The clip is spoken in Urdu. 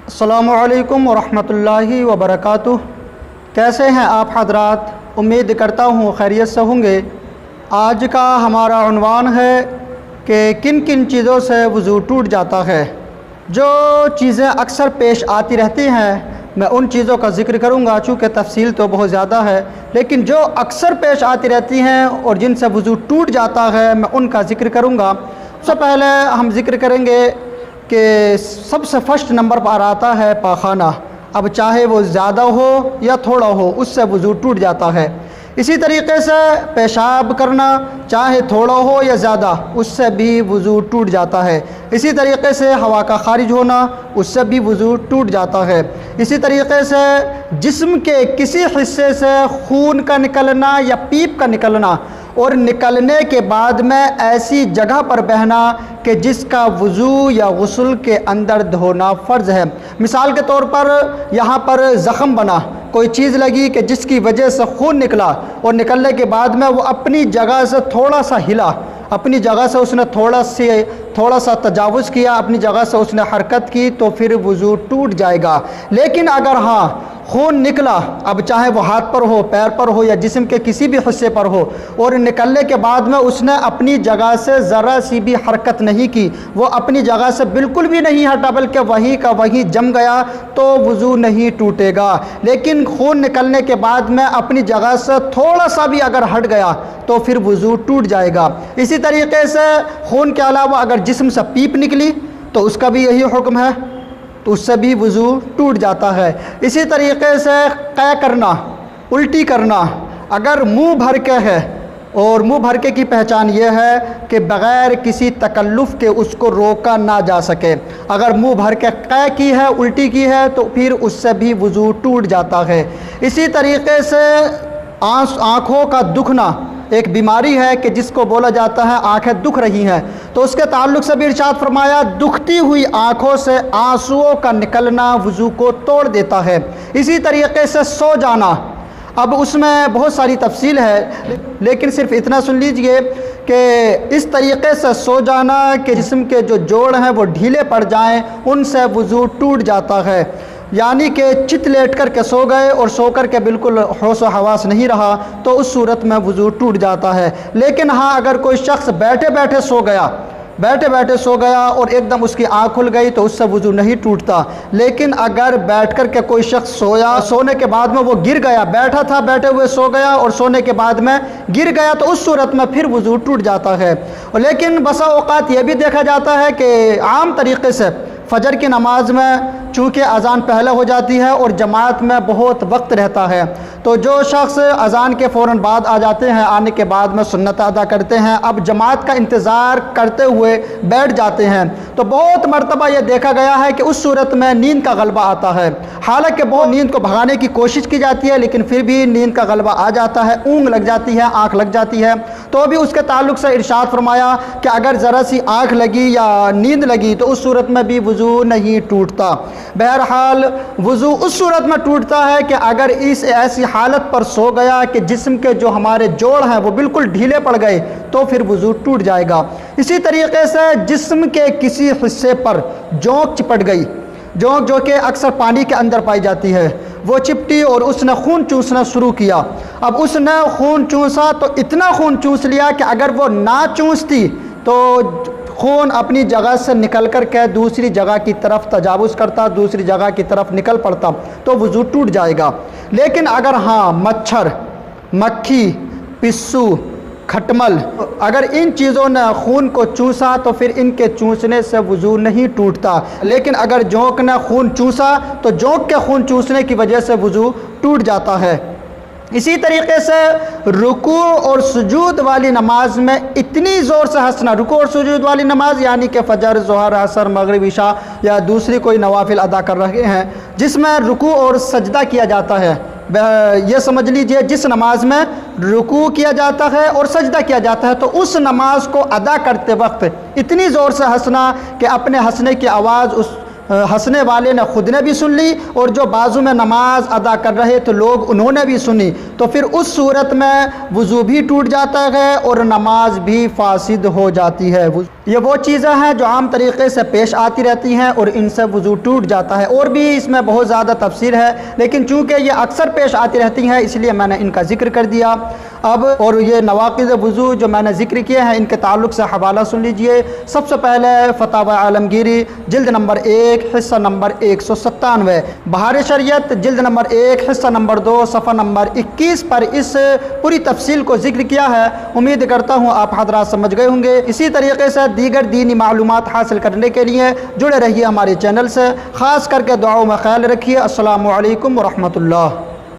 السلام علیکم ورحمۃ اللہ وبرکاتہ۔ کیسے ہیں آپ حضرات؟ امید کرتا ہوں خیریت سے ہوں گے۔ آج کا ہمارا عنوان ہے کہ کن کن چیزوں سے وضو ٹوٹ جاتا ہے۔ جو چیزیں اکثر پیش آتی رہتی ہیں میں ان چیزوں کا ذکر کروں گا، چونکہ تفصیل تو بہت زیادہ ہے، لیکن جو اکثر پیش آتی رہتی ہیں اور جن سے وضو ٹوٹ جاتا ہے میں ان کا ذکر کروں گا۔ سب سے پہلے ہم ذکر کریں گے کہ سب سے فرسٹ نمبر پر آتا ہے پاخانہ۔ اب چاہے وہ زیادہ ہو یا تھوڑا ہو، اس سے وضو ٹوٹ جاتا ہے۔ اسی طریقے سے پیشاب کرنا، چاہے تھوڑا ہو یا زیادہ، اس سے بھی وضو ٹوٹ جاتا ہے۔ اسی طریقے سے ہوا کا خارج ہونا، اس سے بھی وضو ٹوٹ جاتا ہے۔ اسی طریقے سے جسم کے کسی حصے سے خون کا نکلنا یا پیپ کا نکلنا اور نکلنے کے بعد میں ایسی جگہ پر بہنا کہ جس کا وضو یا غسل کے اندر دھونا فرض ہے۔ مثال کے طور پر یہاں پر زخم بنا، کوئی چیز لگی کہ جس کی وجہ سے خون نکلا اور نکلنے کے بعد میں وہ اپنی جگہ سے تھوڑا سا ہلا، اپنی جگہ سے اس نے تھوڑا سا تجاوز کیا، اپنی جگہ سے اس نے حرکت کی، تو پھر وضو ٹوٹ جائے گا۔ لیکن اگر ہاں خون نکلا، اب چاہے وہ ہاتھ پر ہو، پیر پر ہو یا جسم کے کسی بھی حصے پر ہو، اور نکلنے کے بعد میں اس نے اپنی جگہ سے ذرا سی بھی حرکت نہیں کی، وہ اپنی جگہ سے بالکل بھی نہیں ہٹا بلکہ وہیں کا وہیں جم گیا، تو وضو نہیں ٹوٹے گا۔ لیکن خون نکلنے کے بعد میں اپنی جگہ سے تھوڑا سا بھی اگر ہٹ گیا تو پھر وضو ٹوٹ جائے گا۔ اسی طریقے سے خون کے علاوہ اگر جسم سے پیپ نکلی تو اس کا بھی یہی حکم ہے، تو اس سے بھی وضو ٹوٹ جاتا ہے۔ اسی طریقے سے قے کرنا، الٹی کرنا، اگر منہ بھر کے ہے، اور منہ بھر کے کی پہچان یہ ہے کہ بغیر کسی تکلف کے اس کو روکا نہ جا سکے۔ اگر منہ بھر کے قے کی ہے، الٹی کی ہے، تو پھر اس سے بھی وضو ٹوٹ جاتا ہے۔ اسی طریقے سے آنکھوں کا دکھنا ایک بیماری ہے کہ جس کو بولا جاتا ہے آنکھیں دکھ رہی ہیں، تو اس کے تعلق سے بھی ارشاد فرمایا دکھتی ہوئی آنکھوں سے آنسوؤں کا نکلنا وضو کو توڑ دیتا ہے۔ اسی طریقے سے سو جانا، اب اس میں بہت ساری تفصیل ہے، لیکن صرف اتنا سن لیجئے کہ اس طریقے سے سو جانا کہ جسم کے جو جوڑ ہیں وہ ڈھیلے پڑ جائیں، ان سے وضو ٹوٹ جاتا ہے۔ یعنی کہ چت لیٹ کر کے سو گئے اور سو کر کے بالکل ہوش و حواس نہیں رہا، تو اس صورت میں وضو ٹوٹ جاتا ہے۔ لیکن ہاں اگر کوئی شخص بیٹھے بیٹھے سو گیا اور ایک دم اس کی آنکھ کھل گئی تو اس سے وضو نہیں ٹوٹتا۔ لیکن اگر بیٹھ کر کے کوئی شخص سویا، سونے کے بعد میں وہ گر گیا، بیٹھا تھا بیٹھے ہوئے سو گیا اور سونے کے بعد میں گر گیا، تو اس صورت میں پھر وضو ٹوٹ جاتا ہے۔ لیکن بسا اوقات یہ بھی دیکھا جاتا ہے کہ عام طریقے سے فجر کی نماز میں چونکہ اذان پہلے ہو جاتی ہے اور جماعت میں بہت وقت رہتا ہے، تو جو شخص اذان کے فوراً بعد آ جاتے ہیں، آنے کے بعد میں سنت ادا کرتے ہیں، اب جماعت کا انتظار کرتے ہوئے بیٹھ جاتے ہیں، تو بہت مرتبہ یہ دیکھا گیا ہے کہ اس صورت میں نیند کا غلبہ آتا ہے۔ حالانکہ بہت نیند کو بھگانے کی کوشش کی جاتی ہے، لیکن پھر بھی نیند کا غلبہ آ جاتا ہے، اونگ لگ جاتی ہے، آنکھ لگ جاتی ہے، تو بھی اس کے تعلق سے ارشاد فرمایا کہ اگر ذرا سی آنکھ لگی یا نیند لگی تو اس صورت میں بھی وضو نہیں ٹوٹتا۔ بہرحال وضو اس صورت میں ٹوٹتا ہے کہ اگر اس ایسی حالت پر سو گیا کہ جسم کے جو ہمارے جوڑ ہیں وہ بالکل ڈھیلے پڑ گئے، تو پھر وضو ٹوٹ جائے گا۔ اسی طریقے سے جسم کے کسی حصے پر جونک چپٹ گئی، جونک جو کہ اکثر پانی کے اندر پائی جاتی ہے، وہ چپٹی اور اس نے خون چوسنا شروع کیا۔ اب اس نے خون چوسا تو اتنا خون چوس لیا کہ اگر وہ نہ چوستی تو خون اپنی جگہ سے نکل کر کے دوسری جگہ کی طرف تجاوز کرتا، دوسری جگہ کی طرف نکل پڑتا، تو وضو ٹوٹ جائے گا۔ لیکن اگر ہاں مچھر، مکھی، پسو، کھٹمل، اگر ان چیزوں نے خون کو چوسا تو پھر ان کے چوسنے سے وضو نہیں ٹوٹتا۔ لیکن اگر جونک نے خون چوسا تو جونک کے خون چوسنے کی وجہ سے وضو ٹوٹ جاتا ہے۔ اسی طریقے سے رکوع اور سجود والی نماز میں اتنی زور سے ہنسنا، رکوع اور سجود والی نماز یعنی کہ فجر، ظہر، عصر، مغرب، عشاء یا دوسری کوئی نوافل ادا کر رہے ہیں جس میں رکوع اور سجدہ کیا جاتا ہے، یہ سمجھ لیجئے جس نماز میں رکوع کیا جاتا ہے اور سجدہ کیا جاتا ہے، تو اس نماز کو ادا کرتے وقت اتنی زور سے ہنسنا کہ اپنے ہنسنے کی آواز اس ہنسنے والے نے خود نے بھی سن لی اور جو بازو میں نماز ادا کر رہے تھے لوگ انہوں نے بھی سنی، تو پھر اس صورت میں وضو بھی ٹوٹ جاتا ہے اور نماز بھی فاسد ہو جاتی ہے۔ یہ وہ چیزیں ہیں جو عام طریقے سے پیش آتی رہتی ہیں اور ان سے وضو ٹوٹ جاتا ہے، اور بھی اس میں بہت زیادہ تفصیل ہے، لیکن چونکہ یہ اکثر پیش آتی رہتی ہیں اس لیے میں نے ان کا ذکر کر دیا۔ اب اور یہ نواقض وضو جو میں نے ذکر کیے ہیں ان کے تعلق سے حوالہ سن لیجئے۔ سب سے پہلے فتاوی عالمگیری جلد نمبر 1 حصہ نمبر 197، بہار شریعت جلد نمبر 1 حصہ نمبر 2 صفحہ نمبر 21 پر اس پوری تفصیل کو ذکر کیا ہے۔ امید کرتا ہوں آپ حضرات سمجھ گئے ہوں گے۔ اسی طریقے سے دیگر دینی معلومات حاصل کرنے کے لیے جڑے رہیے ہمارے چینل سے، خاص کر کے دعاؤں میں خیال رکھیے۔ السلام علیکم ورحمۃ اللہ۔